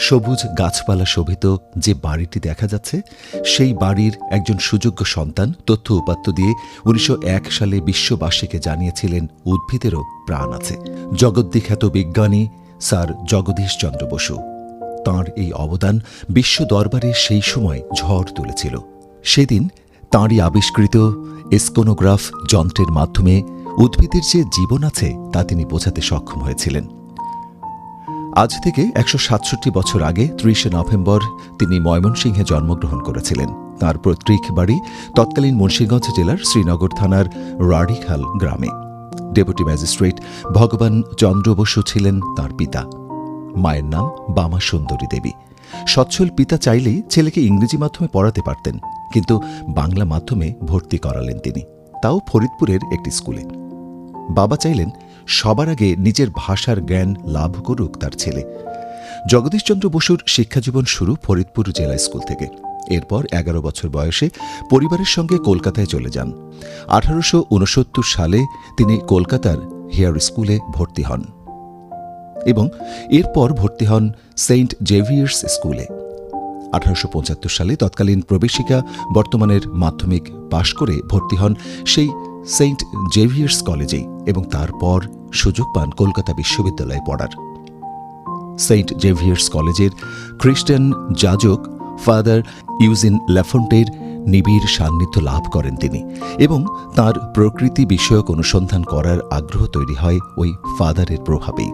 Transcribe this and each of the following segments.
সবুজ গাছপালা শোভিত যে বাড়িটি দেখা যাচ্ছে সেই বাড়ির একজন সুযোগ্য সন্তান তথ্য উপাত্ত দিয়ে ১৯০১ সালে বিশ্ববাসীকে জানিয়েছিলেন উদ্ভিদেরও প্রাণ আছে। জগদ্বিখ্যাত বিজ্ঞানী স্যার জগদীশ চন্দ্র বসু। তাঁর এই অবদান বিশ্ব দরবারে সেই সময় ঝড় তুলেছিল। সেদিন তাঁরই আবিষ্কৃত এসকোনোগ্রাফ যন্ত্রের মাধ্যমে উদ্ভিদের যে জীবন আছে তা তিনি বোঝাতে সক্ষম হয়েছিলেন। আজ থেকে ১৬৭ বছর আগে ৩০ নভেম্বর তিনি ময়মনসিংহে জন্মগ্রহণ করেছিলেন। তাঁর পৈতৃক বাড়ি তৎকালীন মুন্সিগঞ্জ জেলার শ্রীনগর থানার রাড়িখাল গ্রামে। ডেপুটি ম্যাজিস্ট্রেট ভগবান চন্দ্র বসু ছিলেন তাঁর পিতা। মায়ের নাম বামা সুন্দরী দেবী। সচ্ছল পিতা চাইলেই ছেলেকে ইংরেজি মাধ্যমে পড়াতে পারতেন, কিন্তু বাংলা মাধ্যমে ভর্তি করালেন তিনি, তাও ফরিদপুরের একটি স্কুলে। বাবা চাইলেন সবার আগে নিজের ভাষার জ্ঞান লাভ করুক তার ছেলে। জগদীশচন্দ্র বসুর শিক্ষাজীবন শুরু ফরিদপুর জেলা স্কুল থেকে। এরপর ১১ বছর বয়সে পরিবারের সঙ্গে কলকাতায় চলে যান। ১৮৬৯ সালে তিনি কলকাতার হেয়ার স্কুলে ভর্তি হন এবং এরপর ভর্তি হন সেন্ট জেভিয়ার্স স্কুলে। ১৮৭৫ সালে তৎকালীন প্রবেশিকা বর্তমানের মাধ্যমিক পাশ করে ভর্তি হন সেই সেন্ট জেভিয়ার্স কলেজেই এবং তারপর সুযোগ পান কলকাতা বিশ্ববিদ্যালয়ে পড়ার। সেন্ট জেভিয়ার্স কলেজের খ্রিস্টান যাজক ফাদার ইউজিন ল্যাফন্টের নিবিড় সান্নিধ্য লাভ করেন তিনি এবং তাঁর প্রকৃতি বিষয়ক অনুসন্ধান করার আগ্রহ তৈরি হয় ওই ফাদারের প্রভাবেই।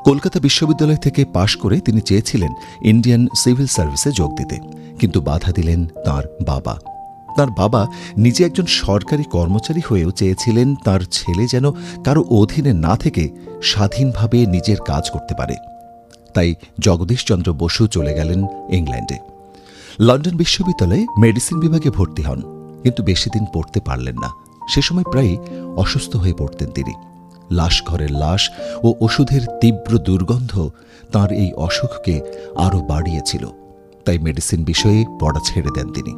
কলকাতা বিশ্ববিদ্যালয় থেকে পাশ করে তিনি চেয়েছিলেন ইন্ডিয়ান সিভিল সার্ভিসে যোগ দিতে, কিন্তু বাধা দিলেন তাঁর বাবা। তাঁর বাবা নিজে একজন সরকারি কর্মচারী হয়েও চেয়েছিলেন তাঁর ছেলে যেন কারো অধীনে না থেকে স্বাধীনভাবে নিজের কাজ করতে পারে। তাই জগদীশচন্দ্র বসু চলে গেলেন ইংল্যান্ডে। লন্ডন বিশ্ববিদ্যালয়ে মেডিসিন বিভাগে ভর্তি হন, কিন্তু বেশি দিন পড়তে পারলেন না। সে সময় প্রায়ই অসুস্থ হয়ে পড়তেন তিনি। লাশ ঘরের লাশ ও ওষুধের তীব্র দুর্গন্ধ তাঁর এই অসুখকে আরও বাড়িয়েছিল। তাই মেডিসিন বিষয়ে পড়া ছেড়ে দেন তিনি।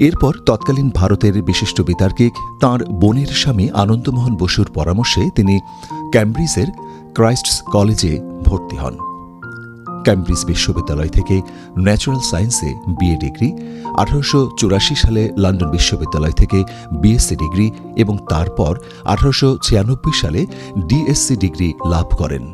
এরপর তৎকালীন ভারতের বিশিষ্ট বিতার্কিক তাঁর বোনের স্বামী আনন্দমোহন বসুর পরামর্শে তিনি ক্যামব্রিজের ক্রাইস্টস কলেজে ভর্তি হন। ক্যামব্রিজ বিশ্ববিদ্যালয় থেকে ন্যাচারাল সায়েন্সে বিএ ডিগ্রি, ১৮৮৪ সালে লন্ডন বিশ্ববিদ্যালয় থেকে বিএসসি ডিগ্রি এবং তারপর ১৮৯৬ সালে ডিএসসি ডিগ্রি লাভ করেন।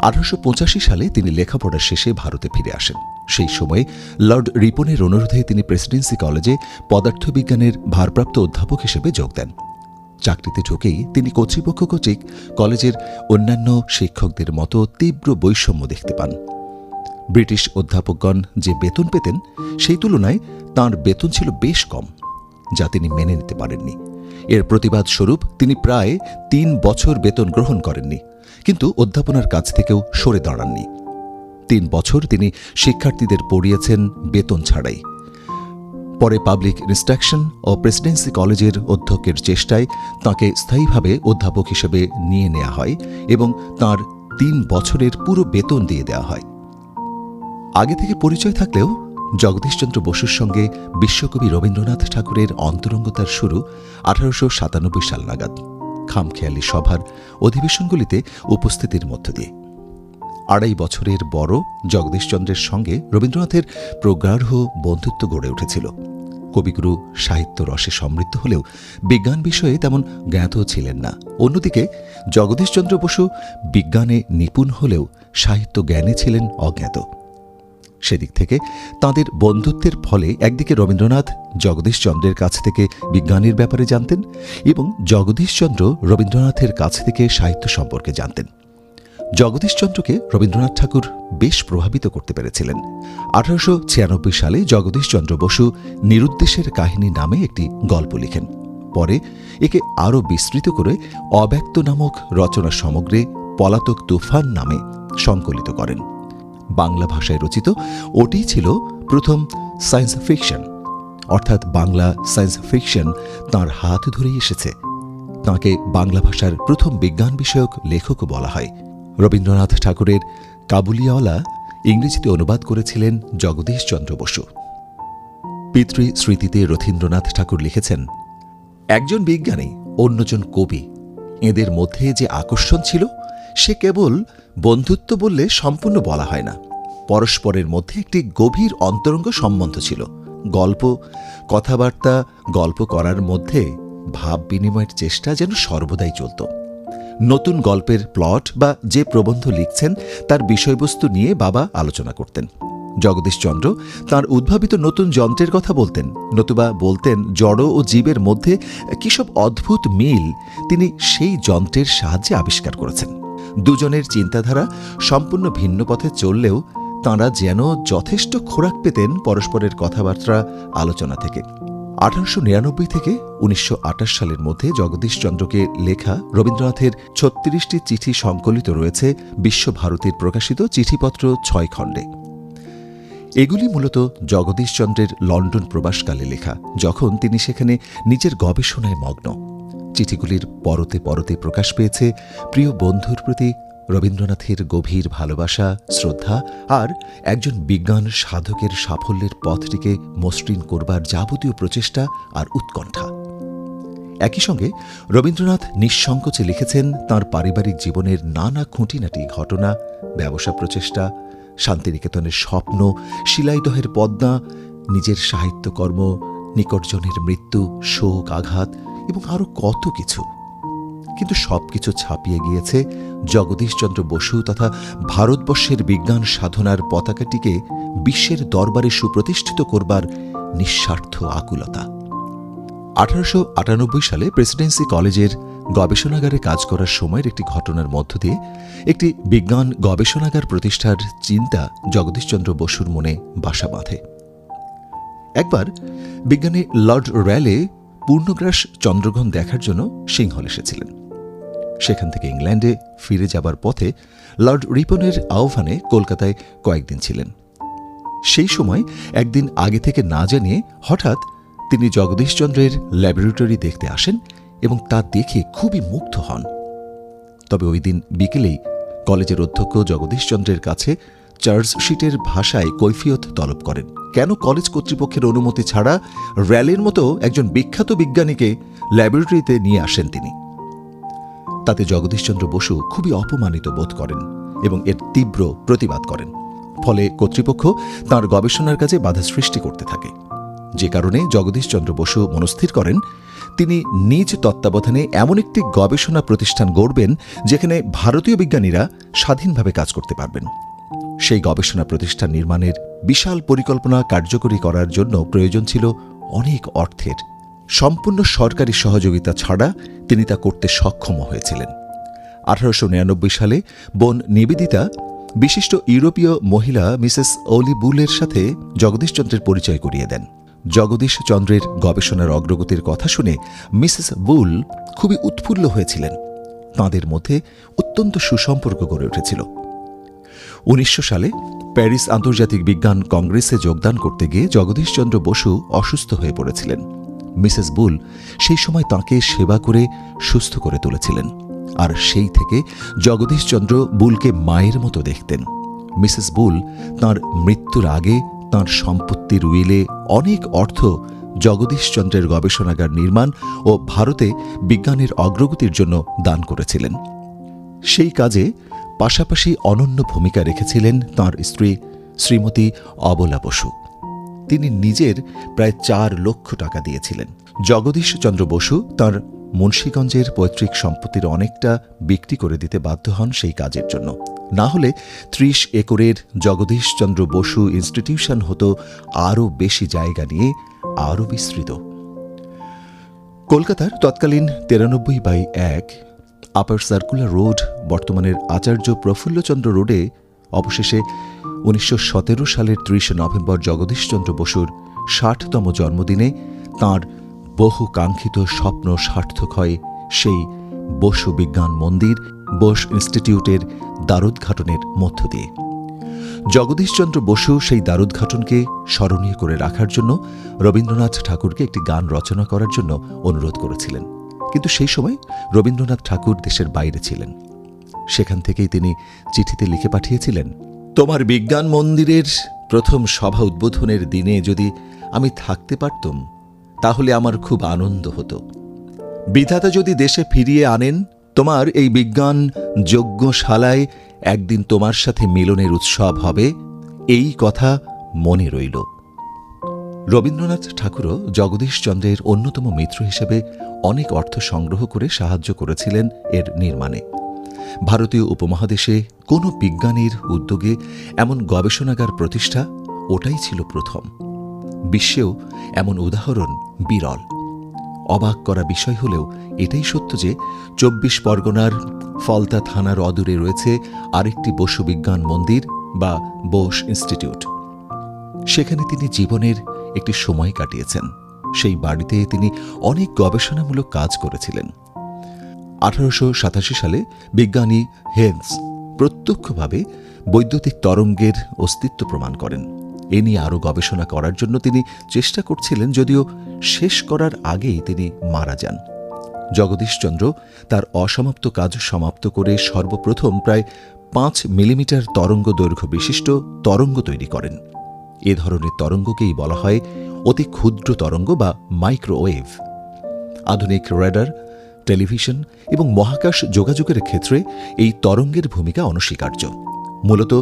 ১৮৮৫ সালে তিনি লেখাপড়া শেষে ভারতে ফিরে আসেন। সেই সময়ে লর্ড রিপনের অনুরোধে তিনি প্রেসিডেন্সি কলেজে পদার্থবিজ্ঞানের ভারপ্রাপ্ত অধ্যাপক হিসেবে যোগ দেন। চাকরিতে ঢুকেই তিনি কর্তৃপক্ষ কর্তৃক কলেজের অন্যান্য শিক্ষকদের মতো তীব্র বৈষম্য দেখতে পান। ব্রিটিশ অধ্যাপকগণ যে বেতন পেতেন সেই তুলনায় তাঁর বেতন ছিল বেশ কম, যা তিনি মেনে নিতে পারেননি। এর প্রতিবাদ স্বরূপ তিনি প্রায় ৩ বছর বেতন গ্রহণ করেননি, কিন্তু অধ্যাপনার কাজ থেকেও সরে দাঁড়াননি। ৩ বছর তিনি শিক্ষার্থীদের পড়িয়েছেন বেতন ছাড়াই। পরে পাবলিক ইনস্ট্রাকশন ও প্রেসিডেন্সি কলেজের অধ্যক্ষের চেষ্টায় তাঁকে স্থায়ীভাবে অধ্যাপক হিসেবে নিয়ে নেওয়া হয় এবং তাঁর ৩ বছরের পুরো বেতন দিয়ে দেওয়া হয়। আগে থেকে পরিচয় থাকলেও জগদীশচন্দ্র বসুর সঙ্গে বিশ্বকবি রবীন্দ্রনাথ ঠাকুরের অন্তরঙ্গতার শুরু ১৮৯৭ সাল নাগাদ, খামখেয়ালি সভার অধিবেশনগুলিতে উপস্থিতির মধ্য দিয়ে। ২.৫ বছরের বড় জগদীশচন্দ্রের সঙ্গে রবীন্দ্রনাথের প্রগাঢ় বন্ধুত্ব গড়ে উঠেছিল। কবিগুরু সাহিত্য রসে সমৃদ্ধ হলেও বিজ্ঞান বিষয়ে তেমন জ্ঞাত ছিলেন না। অন্যদিকে জগদীশচন্দ্র বসু বিজ্ঞানে নিপুণ হলেও সাহিত্য জ্ঞানে ছিলেন অজ্ঞাত। সেদিক থেকে তাঁদের বন্ধুত্বের ফলে একদিকে রবীন্দ্রনাথ জগদীশচন্দ্রের কাছ থেকে বিজ্ঞানের ব্যাপারে জানতেন এবং জগদীশচন্দ্র রবীন্দ্রনাথের কাছ থেকে সাহিত্য সম্পর্কে জানতেন। জগদীশচন্দ্রকে রবীন্দ্রনাথ ঠাকুর বেশ প্রভাবিত করতে পেরেছিলেন। ১৮৯৬ সালে জগদীশচন্দ্র বসু নিরুদ্দেশের কাহিনী নামে একটি গল্প লিখেন। পরে একে আরও বিস্তৃত করে অব্যক্ত নামক রচনা সমগ্রে পলাতক তুফান নামে সংকলিত করেন। বাংলা ভাষায় রচিত ওটি ছিল প্রথম সায়েন্স ফিকশন, অর্থাৎ বাংলা সায়েন্স ফিকশন তাঁর হাত ধরেই এসেছে। তাঁকে বাংলা ভাষার প্রথম বিজ্ঞান বিষয়ক লেখকও বলা হয়। রবীন্দ্রনাথ ঠাকুরের কাবুলিওয়ালা ইংরেজিতে অনুবাদ করেছিলেন জগদীশচন্দ্র বসু। পিতৃ স্মৃতিতে রথীন্দ্রনাথ ঠাকুর লিখেছেন, একজন বিজ্ঞানী, অন্যজন কবি, এদের মধ্যে যে আকর্ষণ ছিল সে কেবল বন্ধুত্ব বললে সম্পূর্ণ বলা হয় না, পরস্পরের মধ্যে একটি গভীর অন্তরঙ্গ সম্বন্ধ ছিল। গল্প, কথাবার্তা, গল্প করার মধ্যে ভাব বিনিময়ের চেষ্টা যেন সর্বদাই চলত। নতুন গল্পের প্লট বা যে প্রবন্ধ লিখছেন তার বিষয়বস্তু নিয়ে বাবা আলোচনা করতেন। জগদীশচন্দ্র তাঁর উদ্ভাবিত নতুন যন্ত্রের কথা বলতেন, নতুবা বলতেন জড় ও জীবের মধ্যে কী সব অদ্ভুত মিল তিনি সেই যন্ত্রের সাহায্যে আবিষ্কার করেছেন। দুজনের চিন্তাধারা সম্পূর্ণ ভিন্ন পথে চললেও তাঁরা যেন যথেষ্ট খোরাক পেতেন পরস্পরের কথাবার্তা আলোচনা থেকে। 1899 থেকে 1928 সালের মধ্যে জগদীশচন্দ্রকে লেখা রবীন্দ্রনাথের 36টি চিঠি সংকলিত রয়েছে বিশ্বভারতীর প্রকাশিত চিঠিপত্র 6 খণ্ডে। এগুলি মূলত জগদীশচন্দ্রের লন্ডন প্রবাসকালে লেখা, যখন তিনি সেখানে নিজের গবেষণায় মগ্ন। চিঠিগুলির পরতে পরতে প্রকাশ পেয়েছে প্রিয় বন্ধুর প্রতি রবীন্দ্রনাথের গভীর ভালোবাসা, শ্রদ্ধা আর একজন বিজ্ঞান সাধকের সাফল্যের পথটিকে মসৃণ করবার যাবতীয় প্রচেষ্টা আর উৎকণ্ঠা। একই সঙ্গে রবীন্দ্রনাথ নিঃসংকোচে লিখেছেন তাঁর পারিবারিক জীবনের নানা খুঁটিনাটি ঘটনা, ব্যবসা প্রচেষ্টা, শান্তিনিকেতনের স্বপ্ন, শিলাইদহের পদ্মা, নিজের সাহিত্যকর্ম, নিকটজনের মৃত্যু, শোক, আঘাত এবং আরও কত কিছু। কিন্তু সবকিছু ছাপিয়ে গিয়েছে জগদীশচন্দ্র বসু তথা ভারতবর্ষের বিজ্ঞান সাধনার পতাকাটিকে বিশ্বের দরবারে সুপ্রতিষ্ঠিত করবার নিঃস্বার্থ আকুলতা। 1898 সালে প্রেসিডেন্সি কলেজের গবেষণাগারে কাজ করার সময়ের একটি ঘটনার মধ্য দিয়ে একটি বিজ্ঞান গবেষণাগার প্রতিষ্ঠার চিন্তা জগদীশচন্দ্র বসুর মনে বাসা বাঁধে। একবার বিজ্ঞানী লর্ড র্যালে পূর্ণগ্রাস চন্দ্রগ্রহণ দেখার জন্য সিংহল এসেছিলেন। সেখান থেকে ইংল্যান্ডে ফিরে যাবার পথে লর্ড রিপনের আহ্বানে কলকাতায় কয়েকদিন ছিলেন। সেই সময় একদিন আগে থেকে না জানিয়ে হঠাৎ তিনি জগদীশচন্দ্রের ল্যাবরেটরি দেখতে আসেন এবং তা দেখে খুবই মুগ্ধ হন। তবে ওই দিন বিকেলেই কলেজের অধ্যক্ষ জগদীশচন্দ্রের কাছে চার্জশিটের ভাষায় কৈফিয়ত তলব করেন, কেন কলেজ কর্তৃপক্ষের অনুমতি ছাড়া র্যালের মতো একজন বিখ্যাত বিজ্ঞানীকে ল্যাবরেটরিতে নিয়ে আসেন তিনি। তাতে জগদীশচন্দ্র বসু খুবই অপমানিত বোধ করেন এবং এর তীব্র প্রতিবাদ করেন। ফলে কর্তৃপক্ষ তাঁর গবেষণার কাজে বাধা সৃষ্টি করতে থাকে, যে কারণে জগদীশচন্দ্র বসু মনস্থির করেন তিনি নিজ তত্ত্বাবধানে এমন একটি গবেষণা প্রতিষ্ঠান গড়বেন যেখানে ভারতীয় বিজ্ঞানীরা স্বাধীনভাবে কাজ করতে পারবেন। সেই গবেষণা প্রতিষ্ঠান নির্মাণের বিশাল পরিকল্পনা কার্যকরী করার জন্য প্রয়োজন ছিল অনেক অর্থের। সম্পূর্ণ সরকারি সহযোগিতা ছাড়া তিনি তা করতে সক্ষম হয়েছিলেন। 1899 সালে বোন নিবেদিতা বিশিষ্ট ইউরোপীয় মহিলা মিসেস ওলি বুলের সাথে জগদীশচন্দ্রের পরিচয় করিয়ে দেন। জগদীশচন্দ্রের গবেষণার অগ্রগতির কথা শুনে মিসেস বুল খুবই উৎফুল্ল হয়েছিলেন। তাঁদের মধ্যে অত্যন্ত সুসম্পর্ক গড়ে উঠেছিল। 1900 সালে প্যারিস আন্তর্জাতিক বিজ্ঞান কংগ্রেসে যোগদান করতে গিয়ে জগদীশচন্দ্র বসু অসুস্থ হয়ে পড়েছিলেন। মিসেস বুল সেই সময় তাঁকে সেবা করে সুস্থ করে তুলেছিলেন, আর সেই থেকে জগদীশচন্দ্র বুলকে মায়ের মতো দেখতেন। মিসেস বুল তাঁর মৃত্যুর আগে তাঁর সম্পত্তির উইলে অনেক অর্থ জগদীশচন্দ্রের গবেষণাগার নির্মাণ ও ভারতে বিজ্ঞানের অগ্রগতির জন্য দান করেছিলেন। সেই কাজে পাশাপাশি অনন্য ভূমিকা রেখেছিলেন তাঁর স্ত্রী শ্রীমতী অবলা বসু। তিনি নিজের প্রায় 4 লক্ষ টাকা দিয়েছিলেন। জগদীশচন্দ্র বসু তাঁর মুন্সীগঞ্জের পৈতৃক সম্পত্তির অনেকটা বিক্রি করে দিতে বাধ্য হন সেই কাজের জন্য। না হলে 30 একরের জগদীশচন্দ্র বসু ইনস্টিটিউশন হতো আরও বেশি জায়গা নিয়ে আরও বিস্তৃত। কলকাতার তৎকালীন 93/1 আপার সার্কুলার রোড, বর্তমানের আচার্য প্রফুল্লচন্দ্র রোডে অবশেষে 1917 সালের 30 নভেম্বর জগদীশচন্দ্র বসুর 60তম জন্মদিনে তাঁর বহু কাঙ্ক্ষিত স্বপ্ন সার্থক হয় সেই বসু বিজ্ঞান মন্দির, বোস ইনস্টিটিউটের দ্বারোদ্ঘাটনের মধ্য দিয়ে। জগদীশচন্দ্র বসু সেই দ্বারোদ্ঘাটনকে স্মরণীয় করে রাখার জন্য রবীন্দ্রনাথ ঠাকুরকে একটি গান রচনা করার জন্য অনুরোধ করেছিলেন, কিন্তু সেই সময় রবীন্দ্রনাথ ঠাকুর দেশের বাইরে ছিলেন। সেখান থেকেই তিনি চিঠিতে লিখে পাঠিয়েছিলেন, তোমার বিজ্ঞান মন্দিরের প্রথম সভা উদ্বোধনের দিনে যদি আমি থাকতে পারতাম তাহলে আমার খুব আনন্দ হতো। বিধাতা যদি দেশে ফিরিয়ে আনেন তোমার এই বিজ্ঞান যজ্ঞশালায় একদিন তোমার সাথে মিলনের উৎসব হবে, এই কথা মনে রইল। রবীন্দ্রনাথ ঠাকুরও জগদীশচন্দ্রের অন্যতম মিত্র হিসেবে অনেক অর্থ সংগ্রহ করে সাহায্য করেছিলেন এর নির্মাণে। ভারতীয় উপমহাদেশে কোনো বিজ্ঞানীর উদ্যোগে এমন গবেষণাগার প্রতিষ্ঠা ওটাই ছিল প্রথম। বিশ্বেও এমন উদাহরণ বিরল। অবাক করা বিষয় হলেও এটাই সত্য যে ২৪ পরগনার ফলতা থানার অদূরে রয়েছে আরেকটি বসু বিজ্ঞান মন্দির বা বোস ইনস্টিটিউট। সেখানে তিনি জীবনের একটি সময় কাটিয়েছেন। সেই বাড়িতে তিনি অনেক গবেষণামূলক কাজ করেছিলেন। ১৮৮৭ সালে বিজ্ঞানী হেলস প্রত্যক্ষভাবে বৈদ্যুতিক তরঙ্গের অস্তিত্ব প্রমাণ করেন। এ নিয়ে আরও গবেষণা করার জন্য তিনি চেষ্টা করছিলেন, যদিও শেষ করার আগেই তিনি মারা যান। জগদীশচন্দ্র তার অসমাপ্ত কাজ সমাপ্ত করে সর্বপ্রথম প্রায় ৫ মিলিমিটার তরঙ্গ দৈর্ঘ্য বিশিষ্ট তরঙ্গ তৈরি করেন। এ ধরনের তরঙ্গকেই বলা হয় অতি ক্ষুদ্র তরঙ্গ বা মাইক্রোওয়েভ। আধুনিক রেডার, টেলিভিশন এবং মহাকাশ যোগাযোগের ক্ষেত্রে এই তরঙ্গের ভূমিকা অনস্বীকার্য। মূলত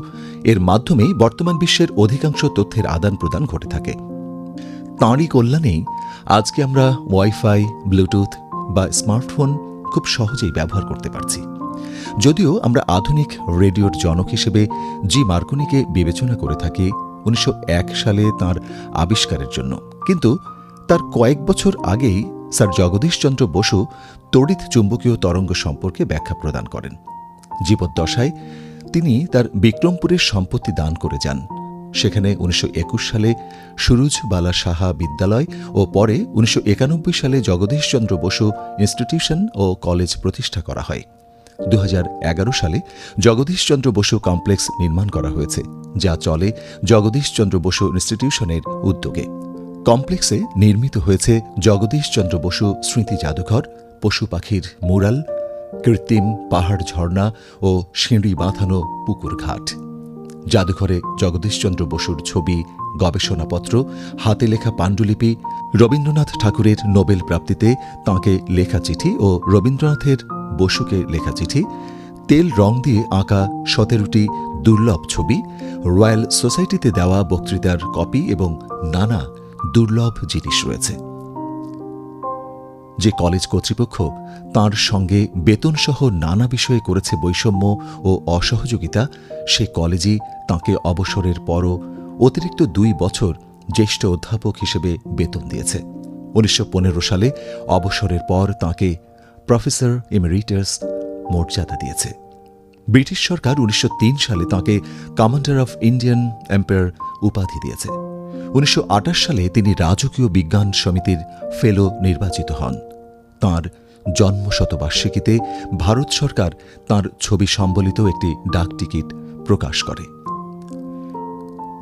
এর মাধ্যমেই বর্তমান বিশ্বের অধিকাংশ তথ্যের আদান প্রদান ঘটে থাকে। তাঁরই কল্যাণেই আজকে আমরা ওয়াইফাই, ব্লুটুথ বা স্মার্টফোন খুব সহজেই ব্যবহার করতে পারছি। যদিও আমরা আধুনিক রেডিওর জনক হিসেবে জি মার্কনিকে বিবেচনা করে থাকি ১৯০১ সালে তাঁর আবিষ্কারের জন্য, কিন্তু তার কয়েক বছর আগেই স্যার জগদীশচন্দ্র বসু তড়িৎ চুম্বকীয় তরঙ্গ সম্পর্কে ব্যাখ্যা প্রদান করেন। জীবদ্দশায় তিনি তার বিক্রমপুরের সম্পত্তি দান করে যান। সেখানে ১৯২১ সালে সুরুজবালা সাহা বিদ্যালয় ও পরে ১৯৯১ সালে জগদীশচন্দ্র বসু ইনস্টিটিউশন ও কলেজ প্রতিষ্ঠা করা হয়। ২০১১ সালে জগদীশচন্দ্র বসু কমপ্লেক্স নির্মাণ করা হয়েছে, যা চলে জগদীশচন্দ্র বসু ইনস্টিটিউশনের উদ্যোগে। কমপ্লেক্সে নির্মিত হয়েছে জগদীশচন্দ্র বসু স্মৃতি জাদুঘর, পশু পাখির মুরাল, কৃত্রিম পাহাড় ঝর্ণা ও সিঁড়ি বাঁধানো পুকুর ঘাট। জাদুঘরে জগদীশচন্দ্র বসুর ছবি, গবেষণাপত্র, হাতে লেখা পাণ্ডুলিপি, রবীন্দ্রনাথ ঠাকুরের নোবেল প্রাপ্তিতে তাঁকে লেখা চিঠি ও রবীন্দ্রনাথের বসুকে লেখা চিঠি, তেল রং দিয়ে আঁকা ১৭টি দুর্লভ ছবি, রয়্যাল সোসাইটিতে দেওয়া বক্তৃতার কপি এবং নানা দুর্লভ জিনিস রয়েছে। যে কলেজ কর্তৃপক্ষ তাঁর সঙ্গে বেতনসহ নানা বিষয়ে করেছে বৈষম্য ও অসহযোগিতা, সে কলেজই তাঁকে অবসরের পরও অতিরিক্ত ২ বছর জ্যেষ্ঠ অধ্যাপক হিসেবে বেতন দিয়েছে। ১৯১৫ সালে অবসরের পর তাঁকে প্রফেসর এমেরিটাস মর্যাদা দিয়েছে। ব্রিটিশ সরকার ১৯০৩ সালে তাঁকে কমান্ডার অফ ইন্ডিয়ান এম্পায়ার উপাধি দিয়েছে। ১৯২৮ সালে তিনি রাজকীয় বিজ্ঞান সমিতির ফেলো নির্বাচিত হন। তাঁর জন্মশতবার্ষিকীতে ভারত সরকার তাঁর ছবি সম্বলিত একটি ডাকটিকিট প্রকাশ করে।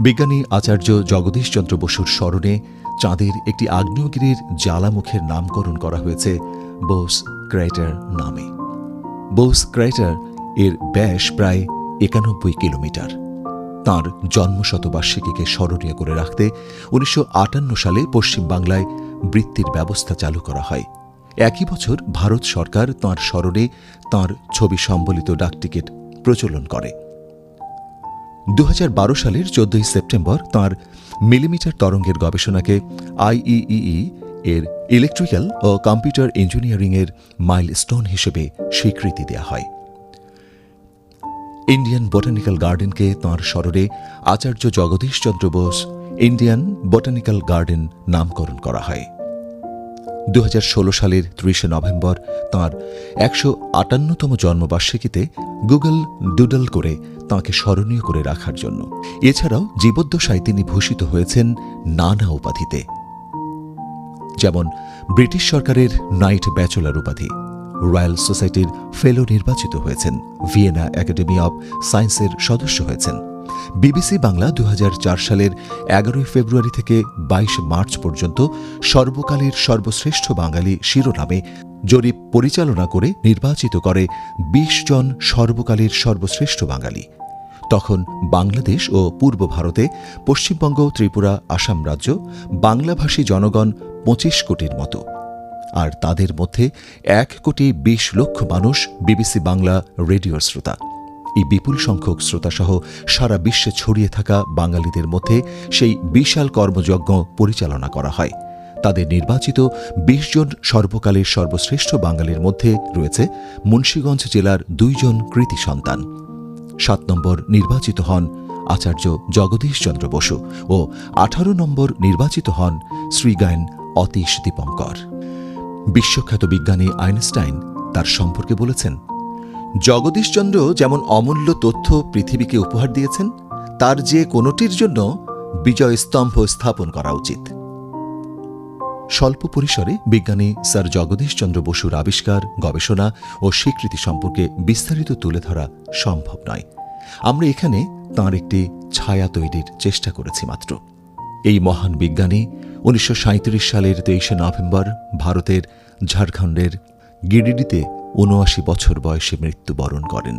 বিজ্ঞানী আচার্য জগদীশচন্দ্র বসুর স্মরণে চাঁদের একটি আগ্নেয়গিরির জ্বালামুখের নামকরণ করা হয়েছে বোস ক্র্যাটার নামে। বোস ক্র্যাটার এর ব্যাস প্রায় ৯১ কিলোমিটার। তাঁর জন্মশতবার্ষিকীকে স্মরণীয় করে রাখতে ১৯৫৮ সালে পশ্চিমবাংলায় বৃত্তির ব্যবস্থা চালু করা হয়। একই বছর ভারত সরকার তাঁর স্মরণে তাঁর ছবি সম্বলিত ডাকটিকিট প্রচলন করে। ২০১২ সালের ১৪ সেপ্টেম্বর তাঁর মিলিমিটার তরঙ্গের গবেষণাকে আইইইই এর ইলেকট্রিক্যাল ও কম্পিউটার ইঞ্জিনিয়ারিং এর মাইলস্টোন হিসেবে স্বীকৃতি দেওয়া হয়। ইন্ডিয়ান বোটানিক্যাল গার্ডেনকে তাঁর স্মরণে আচার্য Jagadish Chandra Bose Indian botanical garden নামকরণ করা হয়। ২০১৬ সালের ৩০ নভেম্বর তাঁর ১৫৮তম জন্মবার্ষিকীতে গুগল ডুডল করে তাঁকে স্মরণীয় করে রাখার জন্য। এছাড়াও জীবদ্দশায় তিনি ভূষিত হয়েছেন নানা উপাধিতে, যেমন ব্রিটিশ সরকারের নাইট ব্যাচেলর উপাধি, রয়্যাল সোসাইটির ফেলো নির্বাচিত হয়েছেন, ভিয়েনা একাডেমি অব সায়েন্সের সদস্য হয়েছেন। বিবিসি বাংলা ২০০৪ সালের ১১ ফেব্রুয়ারি থেকে ২২ মার্চ পর্যন্ত সর্বকালের সর্বশ্রেষ্ঠ বাঙালি শিরোনামে জরিপ পরিচালনা করে নির্বাচিত করে ২০ জন সর্বকালের সর্বশ্রেষ্ঠ বাঙালি। তখন বাংলাদেশ ও পূর্ব ভারতে পশ্চিমবঙ্গ, ত্রিপুরা, আসাম রাজ্য বাংলাভাষী জনগণ ২৫ কোটির মতো। আর তাদের মধ্যে 1,20,00,000 মানুষ বিবিসি বাংলা রেডিওর শ্রোতা। এই বিপুল সংখ্যক শ্রোতাসহ সারা বিশ্বে ছড়িয়ে থাকা বাঙালিদের মধ্যে সেই বিশাল কর্মযজ্ঞ পরিচালনা করা হয়। তাদের নির্বাচিত 20 জন সর্বকালের সর্বশ্রেষ্ঠ বাঙালির মধ্যে রয়েছে মুন্সিগঞ্জ জেলার 2 জন কৃতী সন্তান। 7 নম্বর নির্বাচিত হন আচার্য জগদীশ চন্দ্র বসু ও 18 নম্বর নির্বাচিত হন শ্রীগায়ন অতীশ দীপঙ্কর। বিশ্বখ্যাত বিজ্ঞানী আইনস্টাইন তার সম্পর্কে বলেছেন, জগদীশচন্দ্র যেমন অমূল্য তথ্য পৃথিবীকে উপহার দিয়েছেন, তার যে কোনোটির জন্য বিজয় স্তম্ভ স্থাপন করা উচিত। স্বল্প পরিসরে বিজ্ঞানী স্যার জগদীশচন্দ্র বসুর আবিষ্কার, গবেষণা ও স্বীকৃতি সম্পর্কে বিস্তারিত তুলে ধরা সম্ভব নয়। আমরা এখানে তাঁর একটি ছায়া তৈরির চেষ্টা করেছি মাত্র। এই মহান বিজ্ঞানী 1937 সালের 23 নভেম্বর ভারতের ঝাড়খণ্ডের গিরিডিতে 79 বছর বয়সে মৃত্যুবরণ করেন।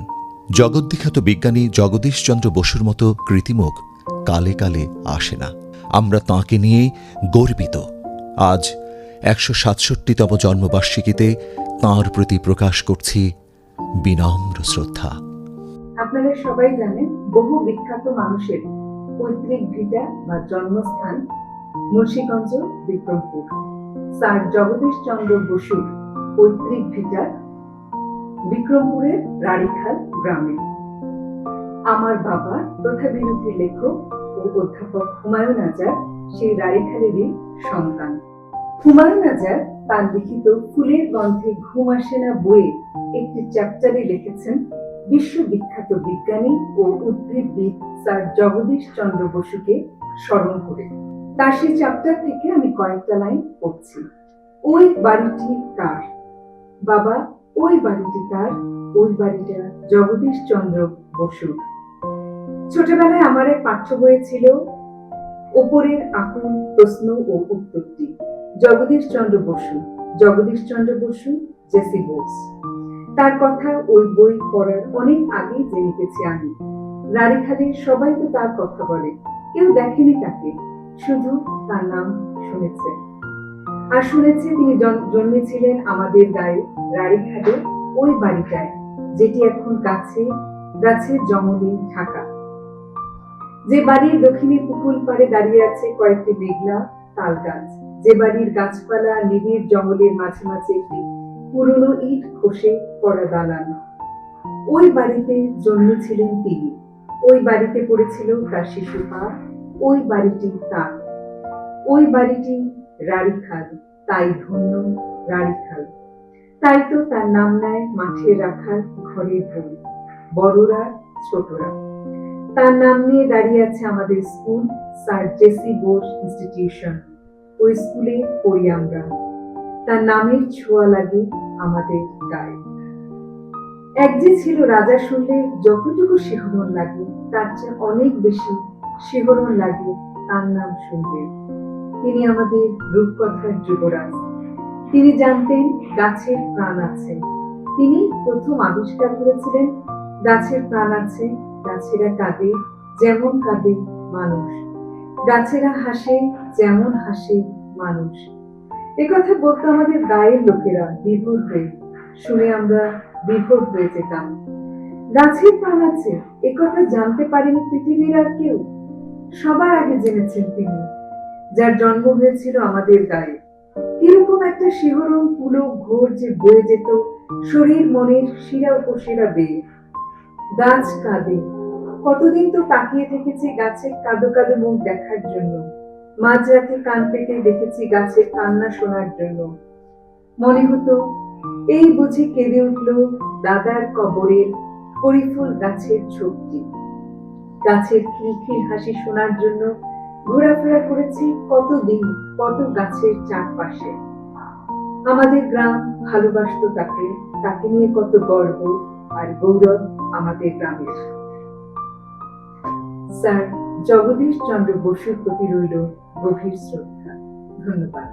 জগদ্বিখ্যাত বিজ্ঞানী জগদীশচন্দ্র বসুর মতো কৃতিমুখ কালে কালে আসে না। আমরা তাঁকে নিয়েই গর্বিত। আজ 167তম জন্মবার্ষিকীতে তাঁর প্রতি প্রকাশ করছি বিনম্র শ্রদ্ধা। আপনারা সবাই জানেন, বহু বিখ্যাত মানুষের পৈতৃক ভিটা বা জন্মস্থান মুন্সিগঞ্জ, বিক্রমপুর। স্যার জগদীশচন্দ্র বসুর পৈতৃক ভিটা বিক্রমপুরের রাড়িখাল গ্রামে। আমার বাবা প্রথাবিরোধী লেখক ও অধ্যাপক হুমায়ুন আজাদ সেই রাড়িখালেরই সন্তান। হুমায়ুন আজাদ তার লিখিত ফুলের গন্ধে ঘুম আসে না বইয়ে একটি চ্যাপ্টারে লিখেছেন বিশ্ববিখ্যাত বিজ্ঞানী ও উদ্ভিদবিদ স্যার জগদীশচন্দ্র বসুকে স্মরণ করে। তার সেই চ্যাপ্টার থেকে আমি কয়েকটা লাইন পড়ছি। ওই বাড়িটি কার বাবা, ওই বাড়িটি কার, ওই বাড়িটা জগদীশচন্দ্র বসুর। ছোটবেলায় আমার এক পাঠ্য বইয়ে ছিল ওপরের আকুল প্রশ্ন ও উত্তরটি। জগদীশচন্দ্র বসু, জগদীশচন্দ্র বসু, জেসি বোস। তার কথা ওই বই পড়ার অনেক আগেই জেনে গেছি আমি। রাড়িখালের সবাই তো তার কথা বলে, কেউ দেখেনি তাকে, শুধু তার নাম শুনেছে। আর শুনেছে তিনি জন্মেছিলেন আমাদের গায়ে রাড়িখালে ওই বাড়িটায়, যেটি এখন গাছের জঙ্গলে ঢাকা। যে বাড়ির দক্ষিণে পুকুর পাড়ে দাঁড়িয়ে আছে কয়েকটি মেঘলা তাল গাছ, যে বাড়ির গাছপালা নিবিড় জঙ্গলের মাঝে মাঝে একটি পুরনো ইট খসে পড়া দালান, ওই বাড়িতে জন্মেছিলেন তিনি। ওই বাড়িতে পড়েছিল তার শিশু পা, ওই বাড়িটি তার, ওই বাড়িটি রাড়িখাল, তাই ধন্য রাড়িখাল। তাই তো তার নাম নেয় মাঠে রাখার ঘরের বই, বড়রা ছোটরা। তার নাম নিয়ে দাঁড়িয়ে আছে আমাদের school, sir J C Bose institution. ওই স্কুলে পড়ি আমরা। তার নামের ছোঁয়া লাগে আমাদের গায়ে। এক যে ছিল রাজা, শুনলে যতটুকু শিহরণ লাগে তার চেয়ে অনেক বেশি শিহরণ লাগে তার নাম শুনলে। তিনি আমাদের রূপকথার যুবরাজ। তিনি জানতেন গাছের প্রাণ আছে। তিনি প্রথম আবিষ্কার করেছিলেন গাছের প্রাণ আছে, গাছেরা কাঁদে যেমন কাঁদে মানুষ, গাছেরা হাসে যেমন হাসে মানুষ। একথা বলতো আমাদের গায়ের লোকেরা বিভোর হয়ে, শুনে আমরা বিভোর হয়ে যেতাম। গাছের প্রাণ আছে একথা জানতে পারেনি পৃথিবীর আর কেউ। সবার আগে জেনেছেন তিনি, যার জন্ম হয়েছিল আমাদের গায়ে। কিরকম একটা শিহরণ পুলক ঘোর যে বয়ে যেত শরীর মনের শিরা উপশিরা বেয়ে। গাছ কাঁদে, কতদিন তো তাকিয়ে থেকেছি গাছের কাঁদো কাঁদো মুখ দেখার জন্য। মাঝরাতে কান পেতে দেখেছি গাছের কান্না শোনার জন্য। মনে হতো এই বুঝে কেঁদে উঠল দাদার কবরের করিফুল গাছের ঝোপটি। গাছের খিলখিল হাসি শোনার জন্য ঘোরাফেরা করেছি কতদিন কত গাছের চারপাশে। আমাদের গ্রাম ভালোবাসত তাকে, তাকে নিয়ে কত গর্ব আর গৌরব আমাদের গ্রামের। স্যার জগদীশচন্দ্র বসুর প্রতি রইল গভীর শ্রদ্ধা। ধন্যবাদ।